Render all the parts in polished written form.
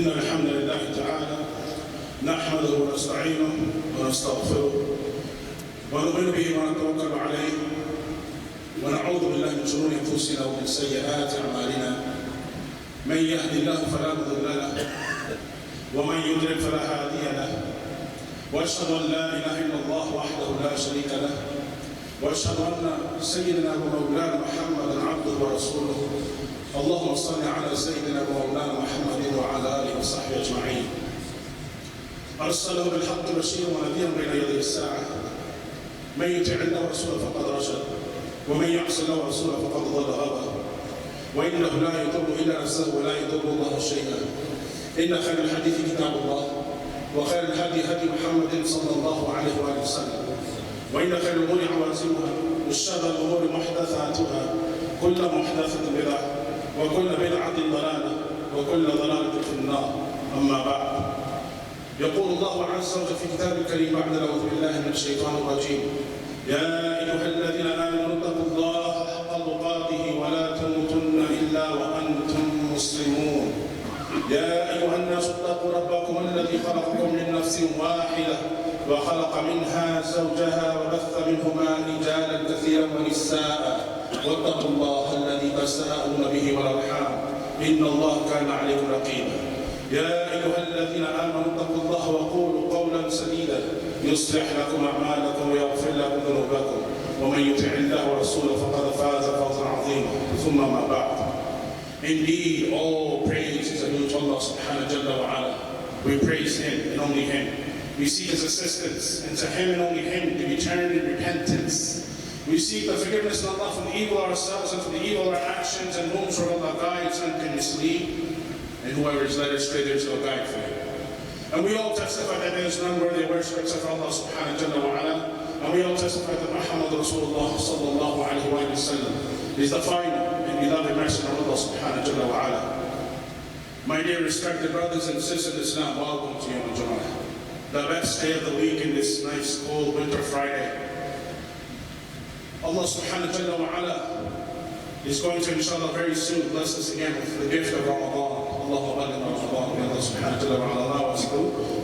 إن الحمد لله تعالى نحمده ونستعينه ونستغفره ونؤمن به ونتوكل عليه ونعوذ بالله من شرور أنفسنا ومن سيئات أعمالنا من يهد الله فلا مضل له ومن يضلل فلا هادي له وأشهد أن لا إله إلا الله وحده لا شريك له وأشهد أن سيدنا ومولانا محمدا عبده ورسوله اللهم صل على سيدنا ومولانا محمد وعلى آله وصحبه أجمعين. أرسله بالحق بشيرا ونذيرا بين يدي الساعة. من يطع الله ورسوله فقد رشد ومن يعص الله ورسوله فقد ضل غضب وإنه لا يضر إلا نفسه ولا يضر الله شيئا. إن خير الحديث كتاب الله وخير الهدي هدي محمد صلى الله عليه وآله وسلم وإن خير الأمور عوازمها وشر الأمور محدثاتها كل محدثة بدعة وكل بدعة ضلالة وكل ضلالة في النار. أما بعد، يقول الله عز وجل في كتاب الكريم بعد أعوذ بالله من الشيطان الرجيم: يا أيها الذين آمنوا اتقوا الله حق تقاته ولا تموتن إلا وأنتم مسلمون. يا أيها الناس اتقوا ربكم الذي خلقكم من نفس واحدة وخلق منها زوجها وبث منهما رجالا كثيرا ونساء واتقوا الله الذي تساءلون به والأرحام إن الله كان عليكم رقيبا. يا أيها الذين آمنوا اتقوا الله وقولوا قولا سديدا يصلح لكم أعمالكم ويغفر لكم ذنوبكم ومن يطع الله ورسوله فقد فاز فوزا عظيما. ثم ما بعد. Indeed, all praise is due to Allah subhanahu wa ta'ala. We praise Him and only Him. We seek His assistance, and to Him and only Him do we turn in repentance. We seek the forgiveness of Allah from the evil of ourselves and from the evil of our actions, and whomsoever Allah guides and can mislead, and whoever is led astray, there is no guide for him. And we all testify that there is none worthy of worship except for Allah subhanahu wa ta'ala. And we all testify that Muhammad Rasulullah sallallahu alayhi wa sallam is the final and beloved messenger of Allah subhanahu wa ta'ala. My dear respected brothers and sisters in Islam, welcome to Yom Jum'ah, the best day of the week in this nice cold winter Friday. Allah subhanahu wa ta'ala is going to, inshallah, very soon bless us again with the gift of Ramadan. Allahumma barik Ramadan. May Allah subhanahu wa ta'ala allow us to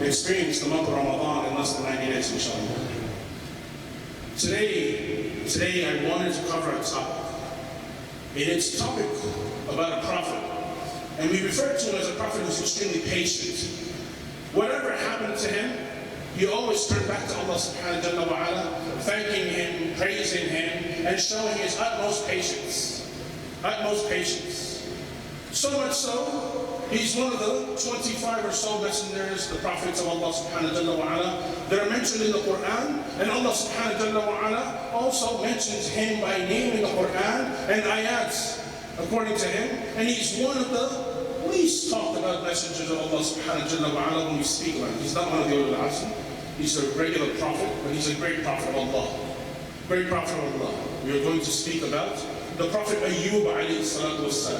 experience the month of Ramadan in less than 90 days, inshallah. Today I wanted to cover a topic. And it's a topic about a prophet. And we refer to him as a prophet who's extremely patient. Whatever happened to him, he always turned back to Allah subhanahu wa ta'ala, thanking Him, praising Him, and showing his utmost patience. Utmost patience. So much so, he's one of the 25 or so messengers, the prophets of Allah subhanahu wa ta'ala, that are mentioned in the Quran. And Allah subhanahu wa ta'ala also mentions him by name in the Quran and ayats according to him. And he's one of the least talked about messengers of Allah subhanahu wa ta'ala when we speak about him. He's not one of the ulul azm. He's a regular prophet, but he's a great prophet of Allah. Great prophet of Allah. We are going to speak about the Prophet Ayub alayhi salatu wassalam.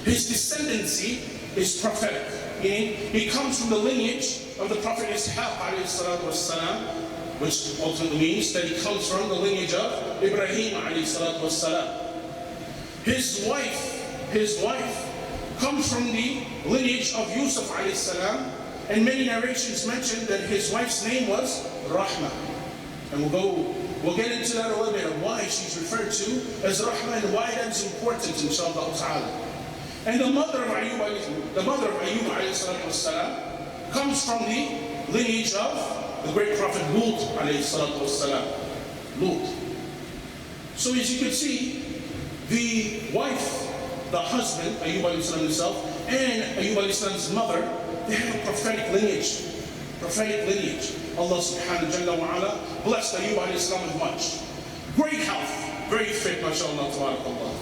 His descendancy is prophetic, meaning he comes from the lineage of the Prophet Ishaq alayhi salatu wassalam, which ultimately means that he comes from the lineage of Ibrahim alayhi salatu wassalam. His wife comes from the lineage of Yusuf alayhi salam, and many narrations mention that his wife's name was Rahma. And we'll get into that a little bit of why she's referred to as Rahma and why that's important, inshallah ta'ala. And the mother of Ayub alayhi salam comes from the lineage of the great prophet Lut alayhi salam. Lut. So as you can see, the wife, the husband, Ayub alayhi salam himself, and Ayub alayhi salam's mother, they have a prophetic lineage. Prophetic lineage. Allah subhanahu wa ta'ala blessed Ayub alayhi salam with much. Great health, very fit, mashallah, tabarakallah.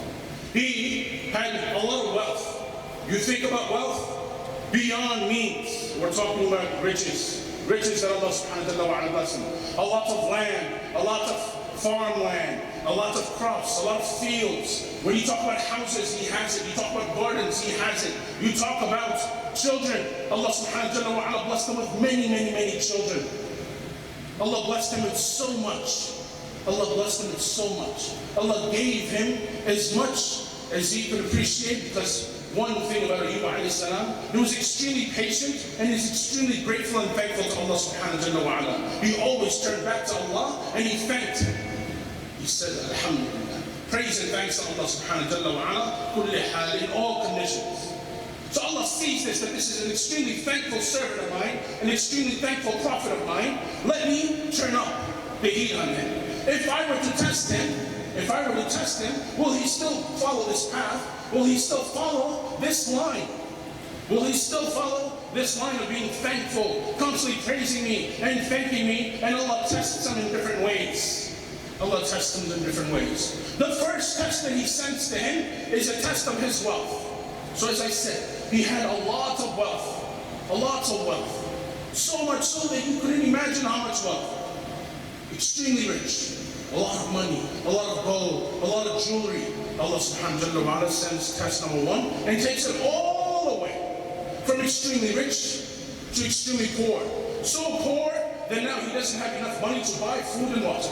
He had a lot of wealth. You think about wealth beyond means. We're talking about riches. Riches that Allah subhanahu wa ta'ala blessed him. A lot of land, a lot of farmland, a lot of crops, a lot of fields. When you talk about houses, he has it. You talk about gardens, he has it. You talk about children. Allah subhanahu wa ta'ala blessed him with many, many, many children. Allah blessed him with so much. Allah blessed him with so much. Allah gave him as much as he could appreciate, because one thing about Ayub alayhi salam, he was extremely patient and he's extremely grateful and thankful to Allah subhanahu wa ta'ala. He always turned back to Allah and he thanked him. He said, Alhamdulillah. Praise and thanks to Allah subhanahu wa ta'ala, kulli hal, in all conditions. So Allah sees this, that this is an extremely thankful servant of mine, an extremely thankful prophet of mine. Let me turn up the heat on him. If I were to test him, will he still follow this path? Will he still follow this line? Will he still follow this line of being thankful, constantly praising me and thanking me? And Allah tests him in different ways. Allah tests him in different ways. The first test that He sends to him is a test of his wealth. So as I said, he had a lot of wealth. So much so that you couldn't imagine how much wealth. Extremely rich. A lot of money, a lot of gold, a lot of jewelry. Allah subhanahu wa ta'ala sends test number one and takes it all the way from extremely rich to extremely poor. So poor that now he doesn't have enough money to buy food and water.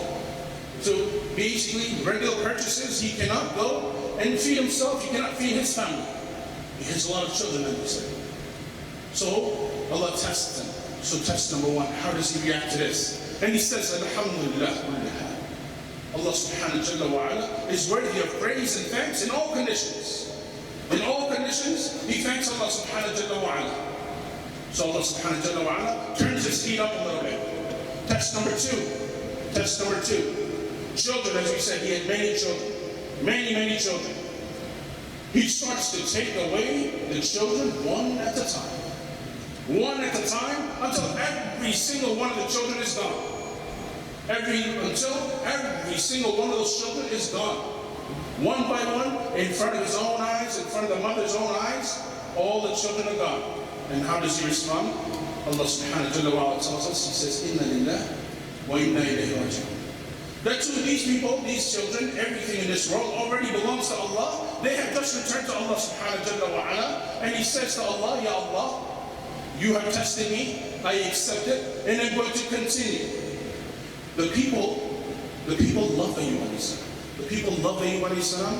So basically, regular purchases, he cannot go and feed himself, he cannot feed his family. He has a lot of children, like we said. So Allah tests him. So test number one, how does he react to this? And he says, Alhamdulillah. Allah subhanahu wa ta'ala is worthy of praise and thanks in all conditions. In all conditions, he thanks Allah subhanahu wa ta'ala. So Allah subhanahu wa ta'ala turns his heat up a little bit. Test number two. Children, as we said, he had many children. Many children. He starts to take away the children one at a time. One at a time until every single one of the children is gone. Until every single one of those children is gone. One by one, in front of his own eyes, in front of the mother's own eyes, all the children are gone. And how does he respond? Allah subhanahu wa ta'ala tells us, he says, Inna lillah wa inna ilayhi raji'un. That to these people, these children, everything in this world already belongs to Allah. They have just returned to Allah subhanahu wa ta'ala. And he says to Allah, Ya Allah, you have tested me, I accept it, and I'm going to continue. The people love Ayub alayhi salam. The people love Ayub alayhi salam.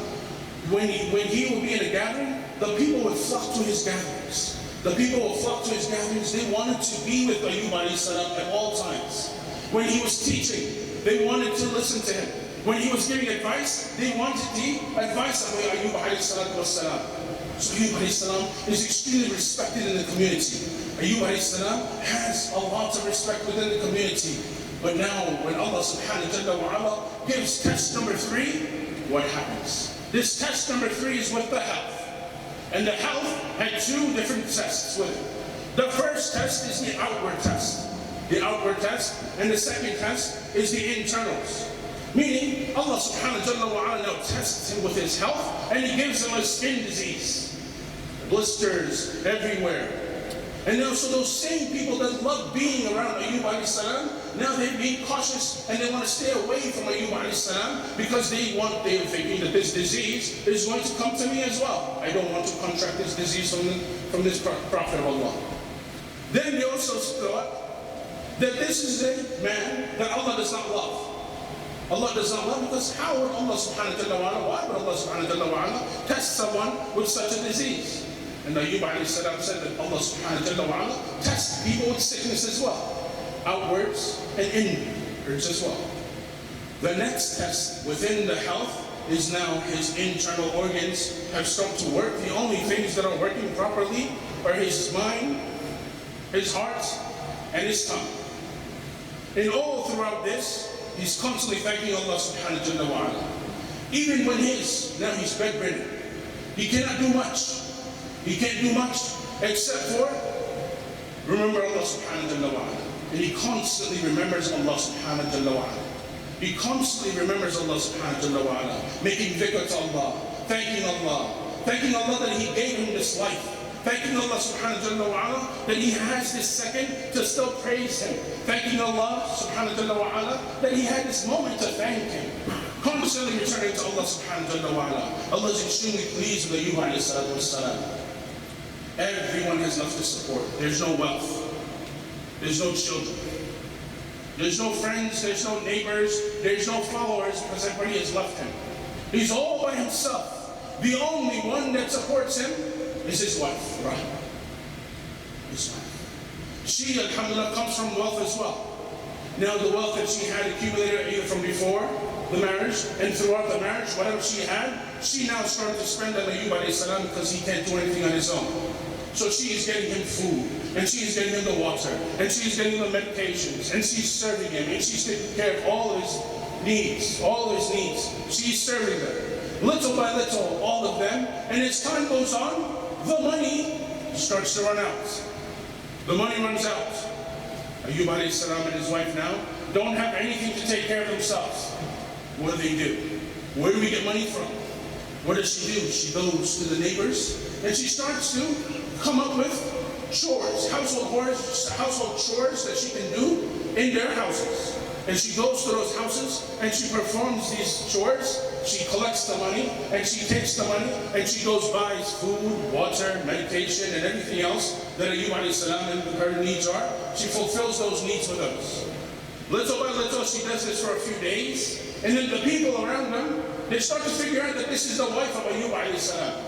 When he would be in a gathering, the people would flock to his gatherings. They wanted to be with Ayub alayhi salam at all times. When he was teaching, they wanted to listen to him. When he was giving advice, they wanted the advice of Ayub alayhi salam. So Ayub alayhi salam is extremely respected in the community. Ayub alayhi salam has a lot of respect within the community. But now, when Allah subhanahu wa ta'ala gives test number three, what happens? This test number three is with the health. And the health had two different tests with it. The first test is the outward test. And the second test is the internals. Meaning, Allah subhanahu wa ta'ala now tests him with his health, and he gives him a skin disease. Blisters everywhere. And now, so those same people that love being around Ayub alayhi salam, now they're being cautious and they want to stay away from Ayub alayhi salam because they are thinking that this disease is going to come to me as well. I don't want to contract this disease from this prophet of Allah. Then they also thought that this is a man that Allah does not love. Allah does not love because how would Allah subhanahu wa ta'ala, why would Allah subhanahu wa ta'ala test someone with such a disease? And Ayub alayhi salam said that Allah subhanahu wa ta'ala tests people with sickness as well. Outwards and inwards as well. The next test within the health is now his internal organs have stopped to work. The only things that are working properly are his mind, his heart, and his tongue. And all throughout this, he's constantly thanking Allah subhanahu wa ta'ala. Even when now he's bedridden. He cannot do much. He can't do much except for remember Allah subhanahu wa ta'ala. And he constantly remembers Allah subhanahu wa ta'ala. He constantly remembers Allah subhanahu wa ta'ala, making dhikr to Allah, thanking Allah that he gave him this life, thanking Allah subhanahu wa ta'ala that he has this second to still praise him, thanking Allah subhanahu wa ta'ala that he had this moment to thank him. Constantly returning to Allah subhanahu wa ta'ala. Allah is extremely pleased with Ayub alayhi salatu wassalam. Everyone has left to support. There's no wealth. There's no children. There's no friends. There's no neighbors. There's no followers because everybody has left him. He's all by himself. The only one that supports him is his wife, Rahma. His wife. She, alhamdulillah, comes from wealth as well. Now the wealth that she had accumulated either from before the marriage and throughout the marriage, whatever she had, she now started to spend on Ayub alayhi salam because he can't do anything on his own. So she is getting him food, and she is getting him the water, and she is getting him the medications, and she's serving him, and she's taking care of all his needs, She's serving them. Little by little, all of them, and as time goes on, the money starts to run out. The money runs out. Ayub alayhi salam and his wife now don't have anything to take care of themselves. What do? Where do we get money from? What does she do? She goes to the neighbors and she starts to come up with chores, household chores that she can do in their houses. And she goes to those houses and she performs these chores. She collects the money and she takes the money and she goes buys food, water, medication, and everything else that Ayub alayhi salam and her needs are. She fulfills those needs with us. Little by little, she does this for a few days, and then the people around them, they start to figure out that this is the wife of Ayub alayhi salam.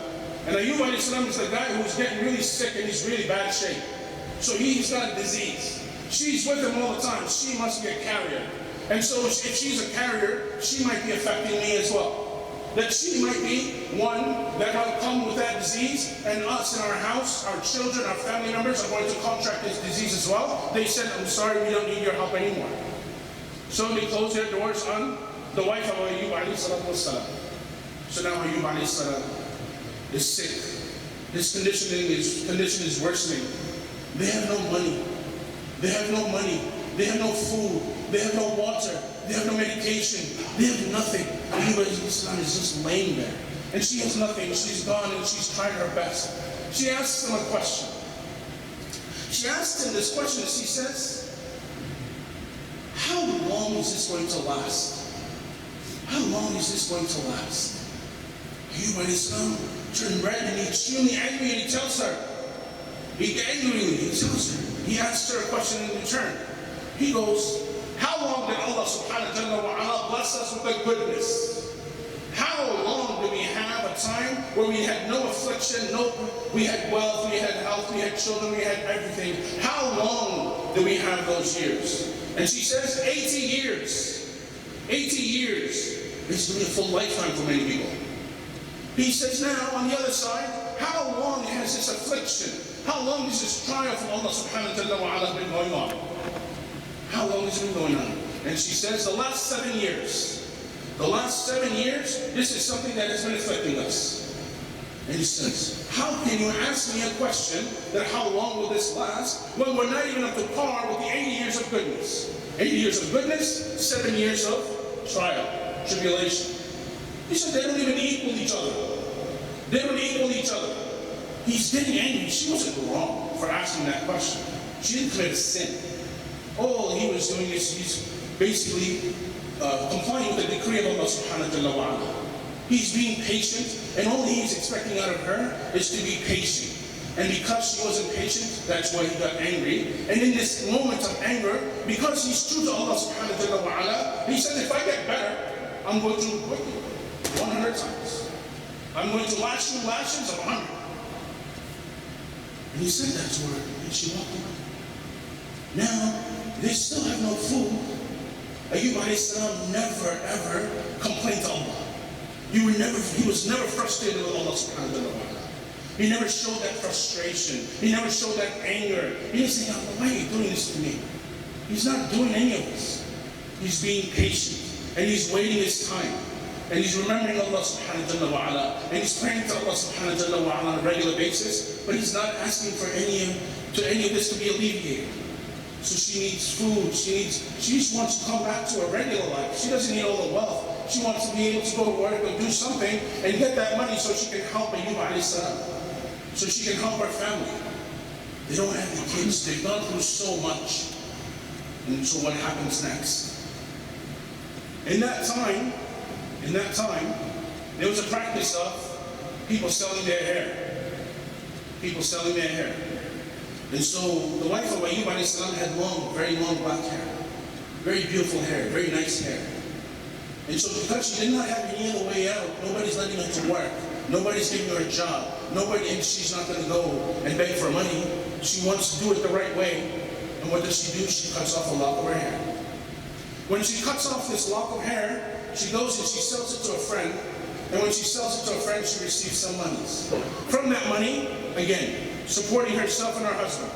And Ayub alayhi salam is the guy who's getting really sick and he's really bad shape. So he's got a disease. She's with him all the time. She must be a carrier. And so if she's a carrier, she might be affecting me as well. That she might be one that will come with that disease, and us in our house, our children, our family members are going to contract this disease as well. They said, I'm sorry, we don't need your help anymore. So they close their doors on the wife of Ayub alayhi salatu wasalam. So now Ayub alayhi salam is sick. His condition is worsening. They have no money. They have no money. They have no food. They have no water. They have no medication. They have nothing. Ayub alayhi salam is just laying there. And she has nothing. She's gone and she's trying her best. She asks him a question. She asks him this question. She says, how long is this going to last? How long is this going to last? Ayub alayhi salam turned red and he's extremely angry and he tells her. He tells her. He asks her a question in return. He goes, how long did Allah subhanahu wa ta'ala bless us with a goodness? How long do we have a time where we had no affliction, we had wealth, we had health, we had children, we had everything? How long do we have those years? And she says 80 years. 80 years is really a full lifetime for many people. He says now, on the other side, how long has this affliction, how long has this trial from Allah subhanahu wa ta'ala been going on? How long has it been going on? And she says, the last 7 years. The last 7 years, this is something that has been affecting us. And he says, how can you ask me a question that how long will this last when we're not even up to par with the 80 years of goodness? 80 years of goodness, 7 years of trial, tribulation. He said they don't even equal each other. They don't equal each other. He's getting angry. She wasn't wrong for asking that question. She didn't commit a sin. All he was doing is he's basically complying with the decree of Allah subhanahu wa ta'ala. He's being patient, and all he's expecting out of her is to be patient. And because she wasn't patient, that's why he got angry. And in this moment of anger, because he's true to Allah subhanahu wa ta'ala, he said, if I get better, I'm going to whip you 100 times. I'm going to lash you lashes of 100. And he said that to her, and she walked away. Now, they still have no food. Ayub alayhi salam never ever complained to Allah. He was never frustrated with Allah subhanahu wa ta'ala. He never showed that frustration. He never showed that anger. He didn't say, Allah, why are you doing this to me? He's not doing any of this. He's being patient. And he's waiting his time. And he's remembering Allah subhanahu wa ta'ala. And he's praying to Allah subhanahu wa ta'ala on a regular basis. But he's not asking for any of this to be alleviated. So she needs food, she just wants to come back to her regular life. She doesn't need all the wealth. She wants to be able to go to work or do something and get that money so she can help Ayub alayhi salam. So she can help her family. They don't have the kids, they've gone through so much. And so what happens next? In that time, there was a practice of people selling their hair. People selling their hair. And so the wife of Ayub alayhi salam had very long black hair. Very beautiful hair, very nice hair. And so because she did not have any other way out, nobody's letting her to work. Nobody's giving her a job. And she's not going to go and beg for money. She wants to do it the right way. And what does she do? She cuts off a lock of her hair. When she cuts off this lock of hair, she goes and she sells it to a friend. And when she sells it to a friend, she receives some monies. From that money, again, supporting herself and her husband.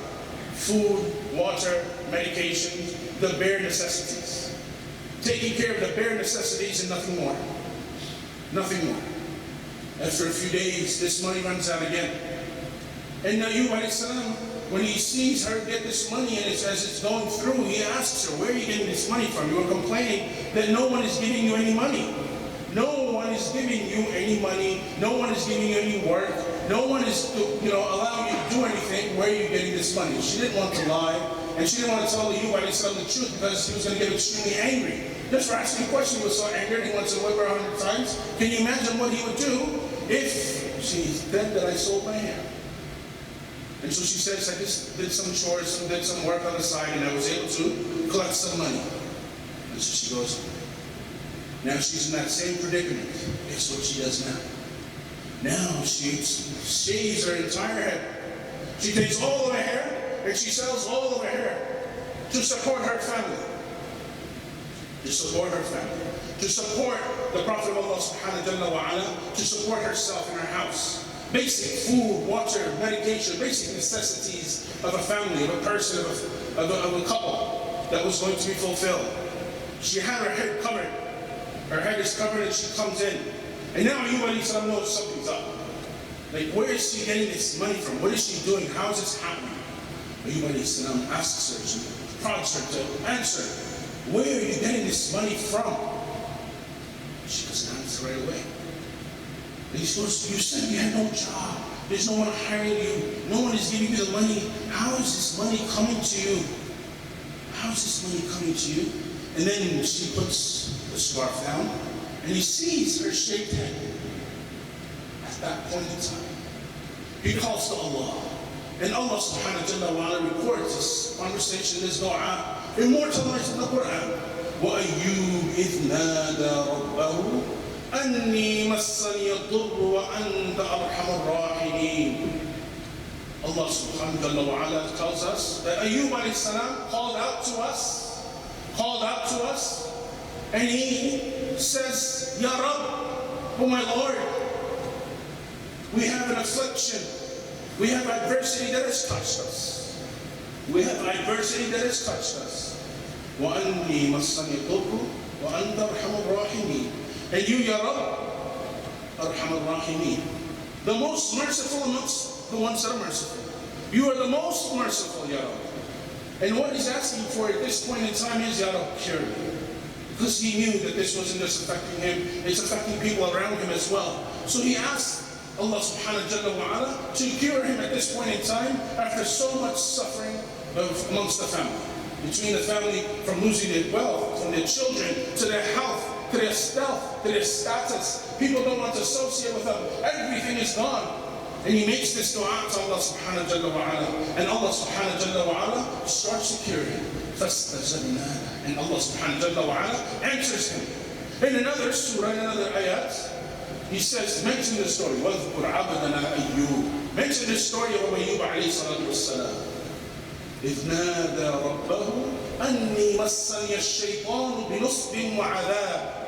Food, water, medication, the bare necessities. Taking care of the bare necessities and nothing more. Nothing more. After a few days, this money runs out again. And Ayub alayhi salam, when he sees her get this money and as it's going through, he asks her, where are you getting this money from? You are complaining that no one is giving you any money. No one is giving you any money. No one is giving you any work. No one is allowing you to do anything. Where are you getting this money? She didn't want to lie. And she didn't want to tell Ayub alayhi salam the truth because he was going to get extremely angry. Just for asking a question, he was so angry, he wants to whip her 100 times. Can you imagine what he would do if she's dead that I sold my hair? And so she says, I just did some chores and did some work on the side and I was able to collect some money. And so she goes, now she's in that same predicament. Guess what she does now? Now she shaves her entire head. She takes all of her hair and she sells all of her hair to support her family. To support her family. To support the Prophet of Allah subhanahu wa ta'ala. To support herself in her house. Basic food, water, medication, basic necessities of a family, of a person, of a couple that was going to be fulfilled. She had her head covered. Her head is covered and she comes in. And now Ayub alayhi salam knows something's up. Like, where is she getting this money from? What is she doing? How is this happening? Ayub alayhi salam asks her, she prods her to answer. Where are you getting this money from? She doesn't answer right away. And he goes, you said you had no job. There's no one hiring you. No one is giving you the money. How is this money coming to you? How is this money coming to you? And then she puts the scarf down, and he sees her shaved head. At that point in time, he calls to Allah. And Allah subhanahu wa ta'ala records this conversation, this dua, immortalized in the Quran. وَأَيُّوبَ إِذْ نَادَى رَبَّهُ أَنِّي مَسَّنِيَ الضُّرُّ وَأَنْتَ أَرْحَمُ الرَّاحِمِينَ. Allah subhanahu wa ta'ala tells us that Ayub alayhi salam called out to us, and he says, Ya Rabb, oh my Lord, we have an affliction, we have adversity that has touched us. We have adversity that has touched us. وَأَنِّي مَسَّنِيَ الضُّرُّ وَأَنْتَ أَرْحَمُ الرَّاحِمِينَ. And you, Ya Rabb, Arham al-Rahimin, the most merciful amongst the ones that are merciful. You are the most merciful, Ya Rabb. And what he's asking for at this point in time is, Ya Rabb, cure me. Because he knew that this wasn't just affecting him, it's affecting people around him as well. So he asked Allah subhanahu wa ta'ala to cure him at this point in time after so much suffering amongst the family. Between the family, from losing their wealth, from their children, to their health, to their stealth, to their status. People don't want to associate with them. Everything is gone. And he makes this dua to Allah subhanahu wa ta'ala. And Allah subhanahu wa ta'ala starts to cure him. And Allah subhanahu wa ta'ala answers him. In another surah, in another ayat, he says, mention the story. وَاذْكُرْ عَبْدَنَا أَيُّوبَ. Mention the story of Ayub alayhi salatu wassalam. إذ نادى ربه أني مسني الشيطان بنصب وعذاب.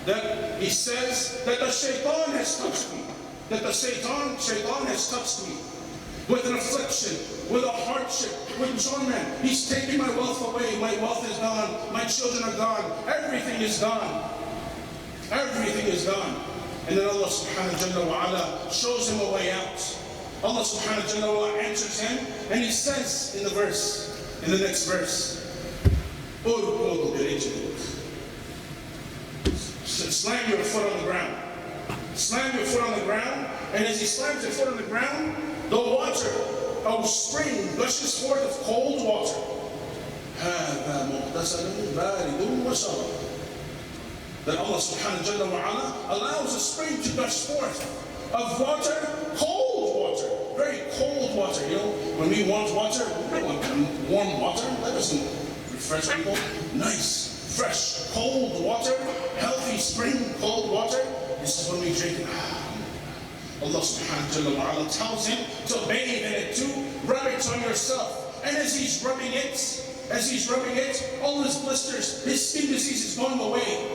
That he says that the shaitan has touched me. That the shaitan has touched me with an affliction, with a hardship, with torment. He's taken my wealth away. My wealth is gone. My children are gone. Everything is gone. Everything is gone. And then Allah subhanahu wa ta'ala shows him a way out. Allah subhanahu wa ta'ala answers him, and he says in the next verse, slam your foot on the ground. Slam your foot on the ground, and as he slams your foot on the ground, the water of spring gushes forth of cold water. That Allah subhanahu wa ta'ala allows a spring to gush forth of water, cold water, very cold water. You know, when we want water, we don't want warm water. That doesn't refresh people. Nice, fresh, cold water, healthy spring, cold water. This is when we drink it. Allah subhanahu wa ta'ala tells him to bathe in it, to rub it on yourself. And as he's rubbing it, all his blisters, his skin disease is going away.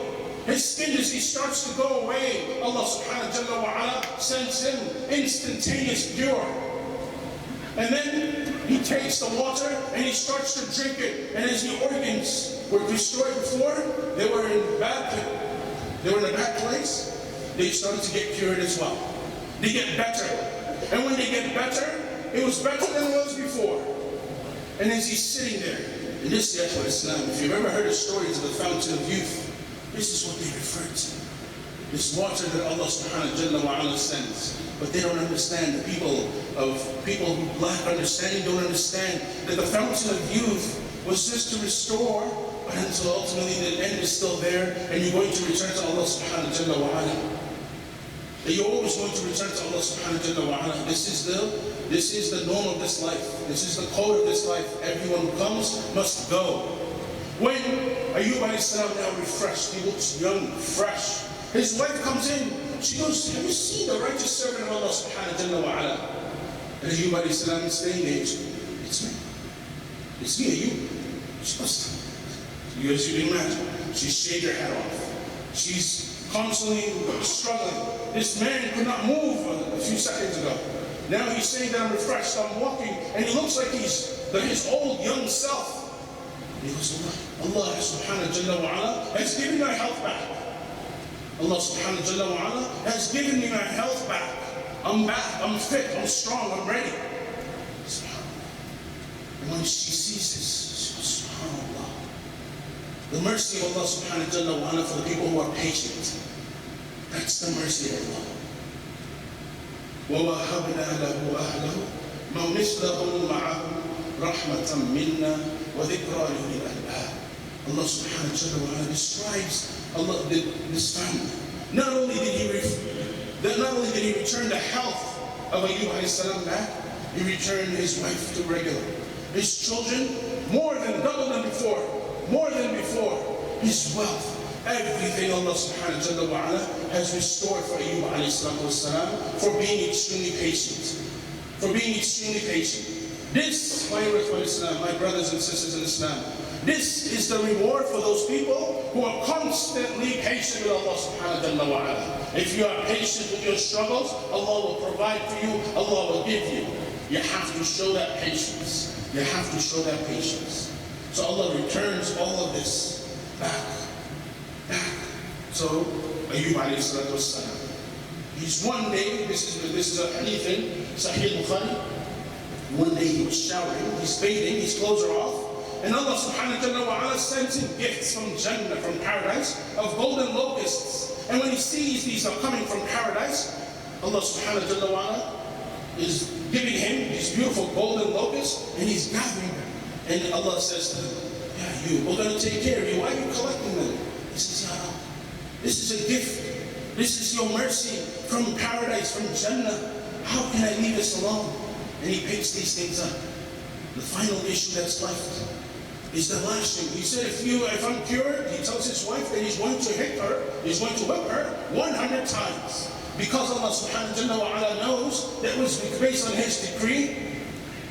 His skin disease starts to go away. Allah subhanahu wa ta'ala sends him instantaneous cure. And then he takes the water and he starts to drink it. And as the organs were destroyed before, they were in a bad place, they started to get cured as well. They get better. And when they get better, it was better than it was before. And as he's sitting there, and this is Islam, if you've ever heard the stories of the fountain of youth, this is what they refer to. This water that Allah subhanahu wa ta'ala sends. But they don't understand, the people who lack understanding don't understand that the fountain of youth was just to restore, but until ultimately the end is still there, and you're going to return to Allah subhanahu wa ta'ala. That you're always going to return to Allah subhanahu wa ta'ala. This is the norm of this life. This is the code of this life. Everyone who comes must go. When Ayub alayhi salam now refreshed, he looks young, fresh. His wife comes in, she goes, have you seen the righteous servant of Allah subhanahu wa ta'ala? And Ayub alayhi salam is saying, it's me. It's me, Ayub. She goes, as you can imagine, she shaved her head off. She's constantly struggling. This man could not move a few seconds ago. Now he's saying that I'm refreshed, I'm walking, and he looks like he's his old young self. He goes, Allah subhanahu wa ta'ala has given my health back. Allah subhanahu wa ta'ala has given me my health back. I'm back, I'm fit, I'm strong, I'm ready. And when she sees this, she goes, SubhanAllah. The mercy of Allah subhanahu wa ta'ala for the people who are patient. That's the mercy of Allah. وَوَهَبْنَا لَهُ أَهْلَهُ وَمِثْلَهُمْ مَعَهُمْ رَحْمَةً مِنَّا وَذِكْرَى لِأُولِي الْأَلْبَابِ. Allah subhanahu wa ta'ala describes this family. Not only did he return the health of Ayub alayhi salam back, he returned his wife to regular. His children, more than double than before. More than before. His wealth. Everything Allah subhanahu wa ta'ala has restored for Ayub alayhi salam for being extremely patient. For being extremely patient. This, my brothers and sisters in Islam, this is the reward for those people who are constantly patient with Allah subhanahu wa ta'ala. If you are patient with your struggles, Allah will provide for you, Allah will give you. You have to show that patience. You have to show that patience. So Allah returns all of this back. So Ayub alayhi salatu wassalam, he's one day, this is a hadith in Sahih Bukhari. One day he was showering, he's bathing, his clothes are off, and Allah subhanahu wa ta'ala sends him gifts from Jannah, from paradise, of golden locusts. And when he sees these are coming from paradise, Allah subhanahu wa ta'ala is giving him these beautiful golden locusts, and he's gathering them. And Allah says to him, yeah, we're going to take care of you. Why are you collecting them? He says, Ya Rabbi, this is a gift. This is your mercy from paradise, from Jannah. How can I leave this alone? And he picks these things up. The final issue that's left is the lashing. He said, if I'm cured, he tells his wife that he's going to hit her, he's going to whip her 100 times. Because Allah subhanahu wa ta'ala knows that was based on his decree.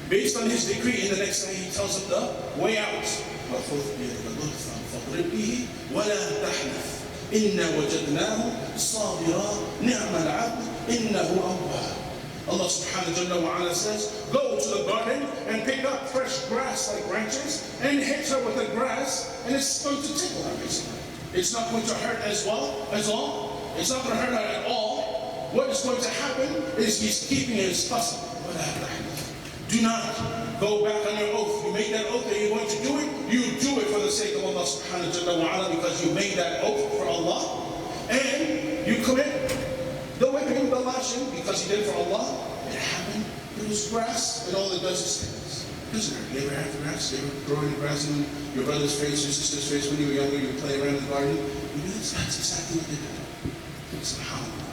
Based on his decree, in the next thing he tells him the way out. ولا تحنث إنا وجدناه صابرا نعم العبد إنه أواب. Allah subhanahu wa ta'ala says, go to the garden and pick up fresh grass like branches and hit her with the grass, and it's going to tickle her basically. It's not going to hurt as all. It's not going to hurt her at all. What is going to happen is he's keeping his qasam. Do not go back on your oath. You made that oath that you're going to do it. You do it for the sake of Allah subhanahu wa ta'ala because you made that oath for Allah. And you commit the whipping, the lashing, because you did it for Allah. It happened. It was grass, and all it does is things. Doesn't hurt. You ever have grass? You ever throw in grass in your brother's face, your sister's face when you were younger, you would play around in the garden? That's exactly what they did. SubhanAllah.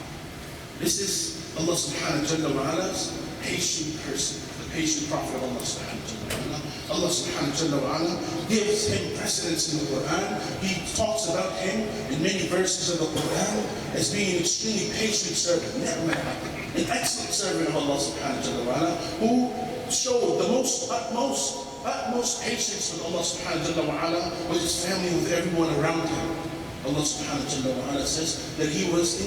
This is Allah subhanahu wa ta'ala's patient person. The patient Prophet of Allah subhanahu wa ta'ala. Allah subhanahu wa ta'ala gives him precedence in the Quran. He talks about him in many verses of the Quran as being an extremely patient servant, an excellent servant of Allah subhanahu wa ta'ala, who showed the utmost patience with Allah subhanahu wa ta'ala, with his family, with everyone around him. Allah subhanahu wa ta'ala says that he was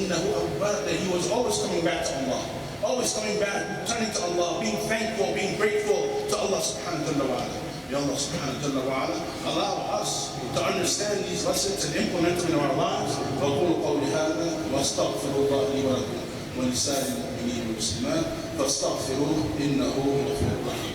always coming back to Allah. Always coming back, turning to Allah, being thankful, being grateful to Allah subhanahu wa ta'ala. May Allah subhanahu wa ta'ala allow us to understand these lessons and implement them in our lives. وَقُولُ قَوْلِ هَذَا وَاسْتَغْفِرُ اللَّهَ لِي وَلَكُمْ وَلِسَائِرِ الْمُؤْمِنِينَ وَالْمُسْلِمَاتِ فَاسْتَغْفِرُوهُ إِنَّهُ غَفُورٌ رَحِيمٌ.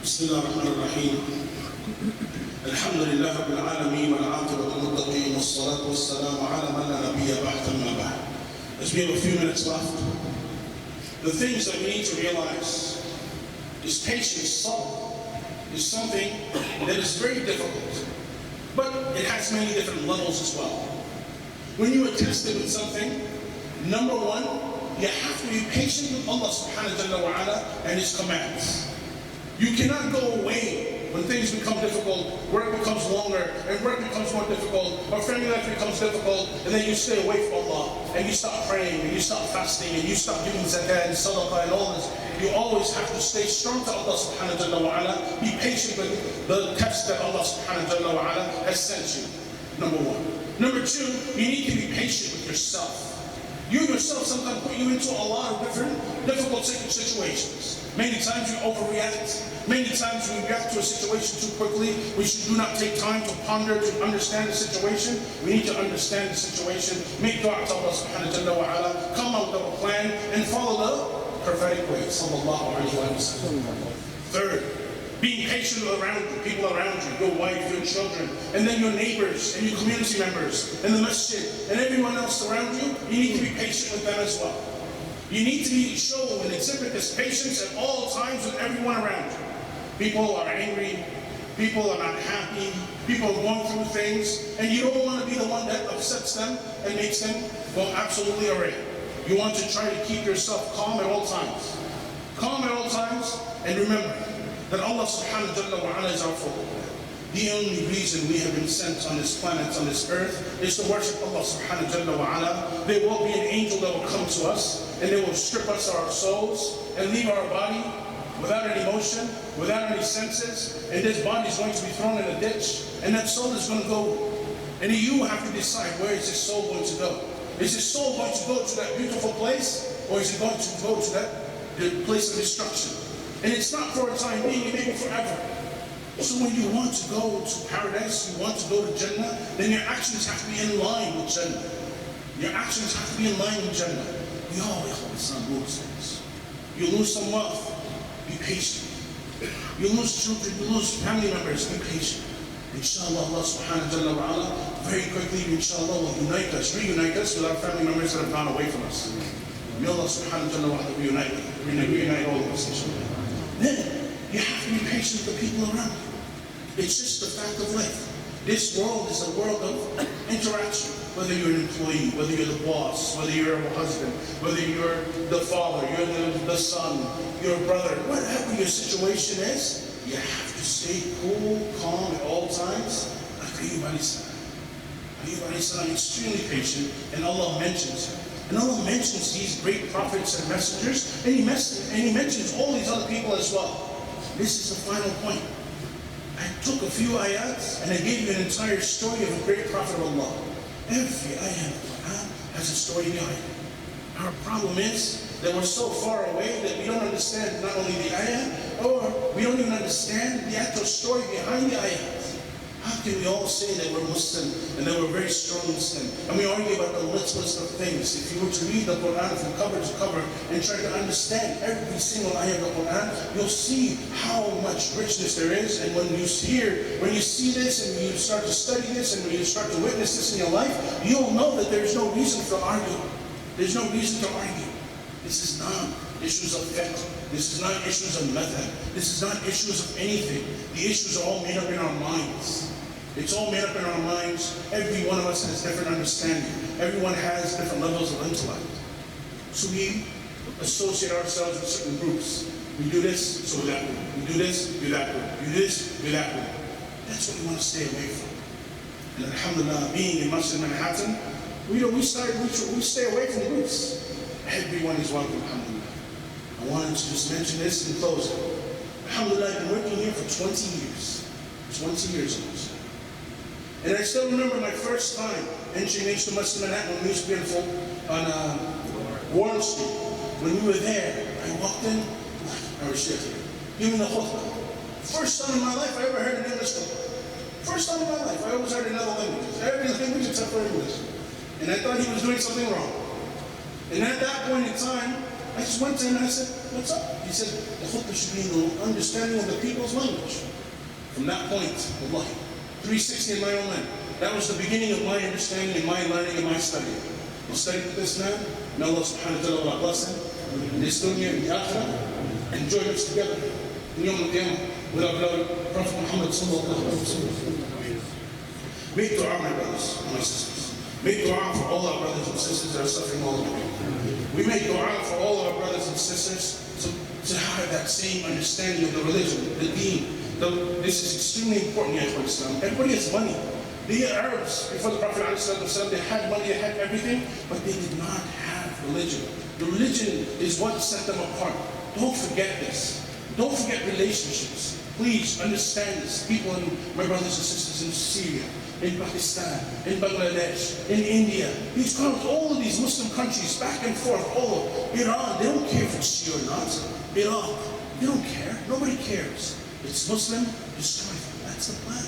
بسم الله الرحمن الرحيم. الحمد لله رب العالمين والعاقبة للمتقين والصلاة والسلام على من لا نبي بعد أما بعد. As we have a few minutes left, the things that we need to realize is patience is something that is very difficult, but it has many different levels as well. When you are tested with something, number one, you have to be patient with Allah subhanahu wa ta'ala and His commands. You cannot go away when things become difficult, work becomes longer, and work becomes more difficult, or family life becomes difficult, and then you stay away from Allah, and you stop praying, and you stop fasting, and you stop giving zakah and sadaqah and all this. You always have to stay strong to Allah subhanahu wa ta'ala. Be patient with the test that Allah subhanahu wa ta'ala has sent you. Number one. Number two, you need to be patient with yourself. You yourself sometimes put you into a lot of different difficult situations. Many times you overreact. Many times we react to a situation too quickly. We do not take time to ponder, to understand the situation. We need to understand the situation. Make dua to Allah subhanahu wa ta'ala. Come out with a plan and follow the prophetic way. Sallallahu alayhi wa sallam. Third, being patient around you, people around you, your wife, your children, and then your neighbors and your community members, and the masjid, and everyone else around you. You need to be patient with them as well. You need to show and exhibit this patience at all times with everyone around you. People are angry, people are not happy, people are going through things, and you don't want to be the one that upsets them and makes them go absolutely array. You want to try to keep yourself calm at all times. Calm at all times, and remember that Allah subhanahu wa ta'ala is our focal point. The only reason we have been sent on this planet, on this earth, is to worship Allah subhanahu wa ta'ala. There will be an angel that will come to us, and they will strip us of our souls and leave our body without any motion, without any senses, and this body is going to be thrown in a ditch, and that soul is going to go. And you have to decide, where is this soul going to go? Is this soul going to go to that beautiful place, or is it going to go to the place of destruction? And it's not for a time being, it may be forever. So when you want to go to paradise, you want to go to Jannah, then your actions have to be in line with Jannah. Your actions have to be in line with Jannah. We always lose things. You lose some wealth, be patient. You lose children, you lose family members, be patient. Inshallah, Allah subhanahu wa ta'ala very quickly, inshallah, will reunite us with our family members that have gone away from us. May Allah subhanahu wa ta'ala reunite all of us, inshallah. Then, you have to be patient with the people around you. It's just the fact of life. This world is a world of interaction. Whether you're an employee, whether you're the boss, whether you're a husband, whether you're the father, you're the son, your brother, whatever your situation is, you have to stay cool, calm at all times. Like Ayub alayhi salam. Ayub alayhi salam, extremely patient, and Allah mentions him. And Allah mentions these great prophets and messengers, and He mentions all these other people as well. This is the final point. I took a few ayats and I gave you an entire story of a great prophet of Allah. Every ayat of the Quran has a story behind it. Our problem is that we're so far away that we don't understand not only the ayat, or we don't even understand the actual story behind the ayat. How can we all say that we're Muslim and that we're very strong Muslim? And we argue about the littlest of things. If you were to read the Quran from cover to cover and try to understand every single ayah of the Quran, you'll see how much richness there is. And when you see this and you start to study this and when you start to witness this in your life, you'll know that there's no reason to argue. There's no reason to argue. This is not issues of fiqh. This is not issues of madhab. This is not issues of anything. The issues are all made up in our minds. It's all made up in our minds. Every one of us has different understanding. Everyone has different levels of intellect. So we associate ourselves with certain groups. We do this, so that group. We do this, do that group. We do this, do that group. That's what we want to stay away from. And alhamdulillah, being in Masjid Manhattan, we stay away from groups. Everyone is welcome, alhamdulillah. I wanted to just mention this in closing. Alhamdulillah, I've been working here for 20 years. 20 years almost. And I still remember my first time entering into Masjid Manhattan when we used to be on Warren Street. When we were there, I walked in, I was shaking, giving the khutbah. First time in my life I ever heard an English khutbah. First time in my life, I always heard in other languages. Every language except for English. And I thought he was doing something wrong. And at that point in time, I just went to him and I said, what's up? He said, the khutbah should be in the understanding of the people's language. From that point, wallahi, 360 in my own land. That was the beginning of my understanding and my learning and my studying. I'll study with this man. May Allah subhanahu wa ta'ala bless him. In this dunya and the akhirah. And join us together in Yawm al-Qiyamah with our beloved Prophet Muhammad sallallahu alaihi wasallam. Make dua, my brothers and my sisters. Make dua for all our brothers and sisters that are suffering all over. We make dua for all our brothers and sisters to have that same understanding of the religion, the deen. This is extremely important here for Islam. Everybody has money. The Arabs, before the Prophet ﷺ, they had money, they had everything, but they did not have religion. The religion is what set them apart. Don't forget this. Don't forget relationships. Please understand this. People, my brothers and sisters in Syria, in Pakistan, in Bangladesh, in India, these countries, all of these Muslim countries, back and forth, all of Iran, they don't care if it's Shia or not. Iraq, they don't care. Nobody cares. It's Muslim, destroy them. That's the plan.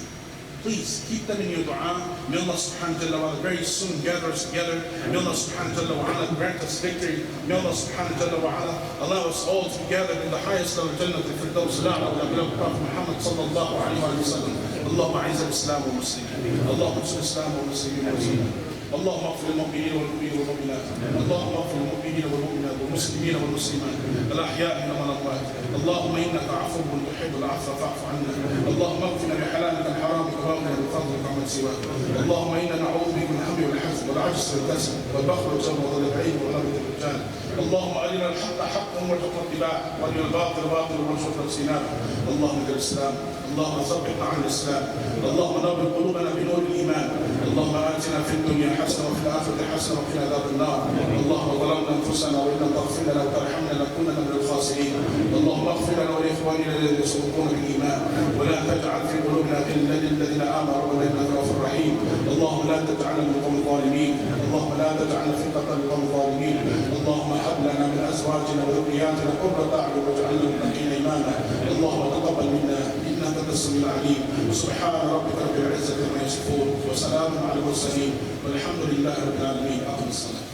Please keep them in your dua. May Allah subhanahu wa ta'ala very soon gather us together. May Allah subhanahu wa ta'ala grant us victory. May Allah subhanahu wa ta'ala allow us all to gather in the highest level of Jannah for those Prophet Muhammad sallallahu alayhi wa sallam. اللهم اعز الاسلام والمسلمين اللهم انصر الاسلام والمسلمين والمسلمين اللهم اغفر للمؤمنين والمؤمنين والمؤمنات اللهم اغفر للمؤمنين والمؤمنات والمسلمين والمسلمات الاحياء منهم والاموات اللهم انك عفو تحب العفو فاعف عنا اللهم اغفر بحلالك الحرام وباطلك بفضلك عمن سواك اللهم انا نعوذ بك من الهم والحزن والعجز والكسل والبخل والجبن وضل العين وغلبة الرجال اللهم ارنا الحق حقا وارزقنا اتباعه وارنا الباطل باطلا وارزقنا اجتنابه اللهم اجعل الاسلام اللهم ثبتنا على الاسلام اللهم نور قلوبنا بنور الايمان اللهم اتنا في الدنيا حسنه وفي الاخره حسنه وقنا عذاب النار اللهم ظلمنا انفسنا وان لم تغفر لنا وترحمنا لنكونن من الخاسرين اللهم اغفر لنا ولاخواننا الذين يسبقون بالايمان ولا تجعل في قلوبنا غلا للذين امنوا ربنا انك رؤوف رحيم اللهم لا تجعلنا من القوم الظالمين اللهم لا تجعلنا في قتل القوم الظالمين اللهم هب لنا من ازواجنا وذرياتنا قرة اعين واجعلنا للمتقين اماما اللهم تقبل منا انك انت السميع العليم سبحان ربك رب العزه عما يصفون وسلام على المرسلين والحمد لله رب العالمين. أقم الصلاة.